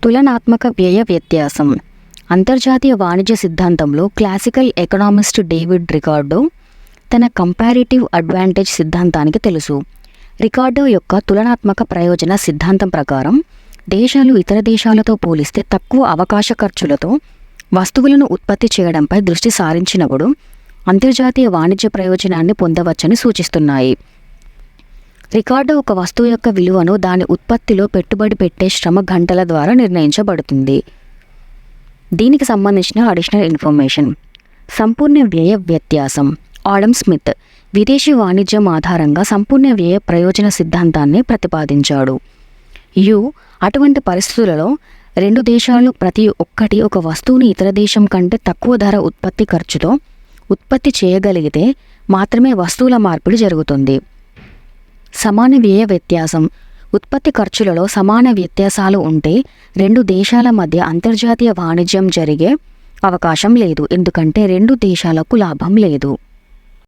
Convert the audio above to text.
తులనాత్మక వ్యయ వ్యత్యాసం. అంతర్జాతీయ వాణిజ్య సిద్ధాంతంలో క్లాసికల్ ఎకనామిస్ట్ డేవిడ్ రికార్డో తన కంపారిటివ్ అడ్వాంటేజ్ సిద్ధాంతానికి తెలుసు. రికార్డో యొక్క తులనాత్మక ప్రయోజన సిద్ధాంతం ప్రకారం దేశాలు ఇతర దేశాలతో పోలిస్తే తక్కువ అవకాశ ఖర్చులతో వస్తువులను ఉత్పత్తి చేయడంపై దృష్టి సారించినప్పుడు అంతర్జాతీయ వాణిజ్య ప్రయోజనాన్ని పొందవచ్చని సూచిస్తున్నాయి. రికార్డో ఒక వస్తువు యొక్క విలువను దాని ఉత్పత్తిలో పెట్టుబడి పెట్టే శ్రమ గంటల ద్వారా నిర్ణయించబడుతుంది. దీనికి సంబంధించిన అడిషనల్ ఇన్ఫర్మేషన్. సంపూర్ణ వ్యయ వ్యత్యాసం. ఆడమ్ స్మిత్ విదేశీ వాణిజ్యం ఆధారంగా సంపూర్ణ వ్యయ ప్రయోజన సిద్ధాంతాన్ని ప్రతిపాదించాడు. అటువంటి పరిస్థితులలో రెండు దేశాలు ప్రతి ఒక్కటి ఒక వస్తువుని ఇతర దేశం కంటే తక్కువ ధర ఉత్పత్తి ఖర్చుతో ఉత్పత్తి చేయగలిగితే మాత్రమే వస్తువుల మార్పిడి జరుగుతుంది. సమాన వ్యయ వ్యత్యాసం. ఉత్పత్తి ఖర్చులలో సమాన వ్యత్యాసాలు ఉంటే రెండు దేశాల మధ్య అంతర్జాతీయ వాణిజ్యం జరిగే అవకాశం లేదు, ఎందుకంటే రెండు దేశాలకు లాభం లేదు.